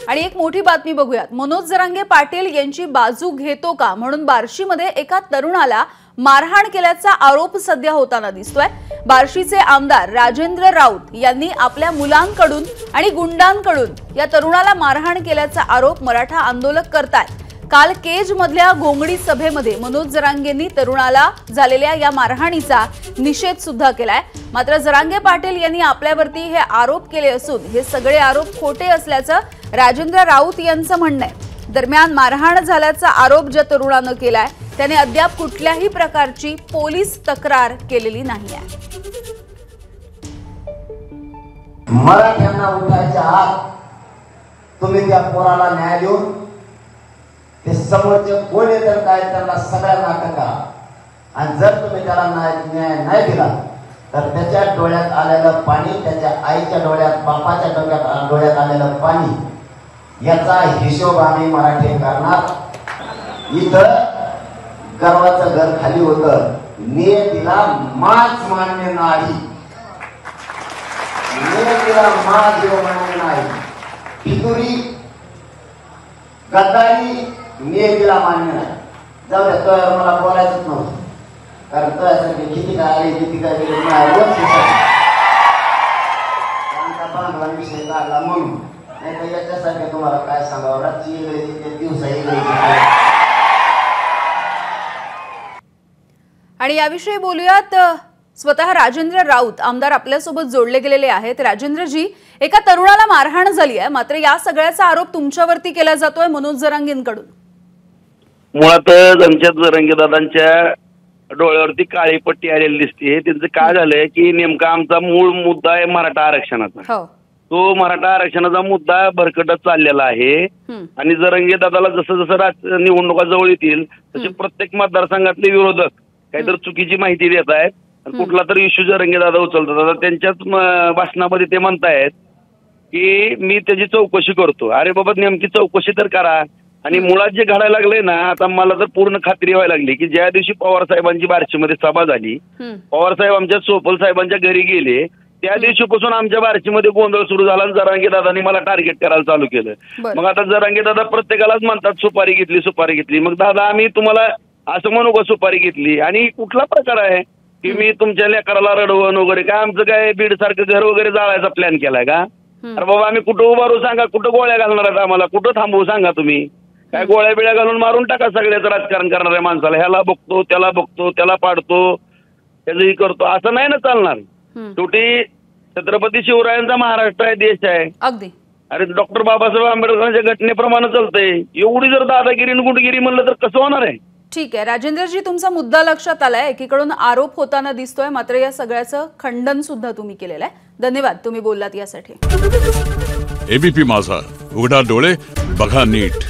आणि एक मोठी बातमी बघूयात। मनोज जरांगे पाटील यांची बाजू घेतो का म्हणून बार्शीमध्ये एका तरुणाला मारहाण केल्याचा आरोप सध्या होताना दिसतोय। बार्शीचे आमदार राजेंद्र राऊत यांनी आपल्या मुलांकडून आणि गुंडांकडून या तरुणाला मारहाण केल्याचा आरोप मराठा आंदोलक करतात। काल केज मधल्या घोंगडी सभेमध्ये मनोज जरांगेंनी तरुणाला झालेल्या या मारहाणीचा निषेध सुद्धा केलाय। मात्र जरांगे पाटील यांनी आपल्यावरती हे आरोप केले असून हे सगळे आरोप खोटे असल्याचं राजेंद्र राऊत यांचं म्हणणं आहे। दरम्यान मारहाण झाल्याचा आरोप ज्या तरुणानं केलाय त्याने अद्याप कुठल्याही प्रकारची पोलीस तक्रार केलेली नाहीये। मराठ्यांना उठायच्या आत तुम्ही त्या पोराला न्याय देऊन ते समोरचे कोण येतात काय त्यांना सगळ्यांना अटक करा आणि जर तुम्ही त्याला न्याय नाही दिला तर त्याच्या डोळ्यात आलेलं पाणी, त्याच्या आईच्या डोळ्यात, बापाच्या डोळ्यात आलेलं पाणी याचा हिशोब आम्ही मराठी करणार। इथं गर्वाचं घर खाली होतं, नियतीला माच मान्य नाही, नियतीला माच मान्य नाही, फितुरी गद्दारी नियतीला मान्य नाही। जाऊ द्या, तो मला बोलायचंच नव्हतं कारण तो यासाठी किती काय आले किती काय गेले त्यांचा विषय काढला म्हणून, नाही तर याच्यासाठी तुम्हाला काय सांगावं, रातची वेगळी दिवसाही वेगळी। आणि याविषयी बोलूयात। स्वतः राजेंद्र राऊत आमदार आपल्यासोबत जोडले गेलेले आहेत। राजेंद्रजी, एका तरुणाला मारहाण झाली आहे मात्र या सगळ्याचा आरोप तुमच्यावरती केला जातोय मनोज जरांगेंकडून। मुळात आमच्या जरांगेदादांच्या डोळ्यावरती काळी पट्टी आलेली दिसते। त्यांचं काय झालंय की नेमका आमचा मूळ मुद्दा आहे मराठा आरक्षणाचा। तो मराठा आरक्षणाचा मुद्दा भरकटत चाललेला आहे आणि जरांगेदादाला जसं जसं निवडणुका जवळ येतील तसे प्रत्येक मतदारसंघातले विरोधक काहीतरी चुकीची माहिती देत आहेत, कुठला तरी इश्यू जरांगेदादा उचलतात। आता त्यांच्याच भाषणामध्ये ते म्हणतायत की मी त्याची चौकशी करतो। अरे बाबा, नेमकी चौकशी तर करा। आणि मुळात जे घडायला लागले ना, आता मला तर पूर्ण खात्री व्हायला लागली की ज्या दिवशी पवार साहेबांची बार्शीमध्ये सभा झाली, पवार साहेब आमच्या सोपल साहेबांच्या घरी गेले, त्या दिवशीपासून आमच्या बार्शीमध्ये गोंधळ सुरू झाला आणि जरांगेदादांनी मला टार्गेट करायला चालू केलं। मग आता जरांगेदादा प्रत्येकालाच म्हणतात सुपारी घेतली सुपारी घेतली। मग दादा, आम्ही तुम्हाला असं म्हणू का सुपारी घेतली? आणि कुठला प्रकार आहे की मी तुमच्या लेकराला रडवण वगैरे? काय आमचं काय बीड सारखं घर वगैरे जाळायचा प्लॅन केलाय का? अरे बाबा, आम्ही कुठं उभारू सांगा, कुठं गोळ्या घालणार आहेत आम्हाला, कुठं थांबवू सांगा तुम्ही? काय गोळ्या बिळ्या घालून मारून टाका सगळ्याचं राजकारण करणाऱ्या माणसाला, ह्याला बघतो त्याला बघतो त्याला पाडतो त्याचंही करतो, असं नाही ना चालणार। शेवटी छत्रपती शिवरायांचा महाराष्ट्र आहे, देश आहे। अगदी, अरे डॉक्टर बाबासाहेब आंबेडकरांच्या घटनेप्रमाणे चालतंय। एवढी जर दादागिरी आणि गुंडगिरी म्हणलं तर कसं होणार आहे? ठीक आहे राजेंद्रजी, तुमचा मुद्दा लक्षात आलाय। एकीकडून आरोप होताना दिसतोय मात्र या सगळ्याचं खंडन सुद्धा तुम्ही केलेलं आहे। धन्यवाद, तुम्ही बोललात यासाठी। एबीपी माझा, उघडा डोळे बघा नीट।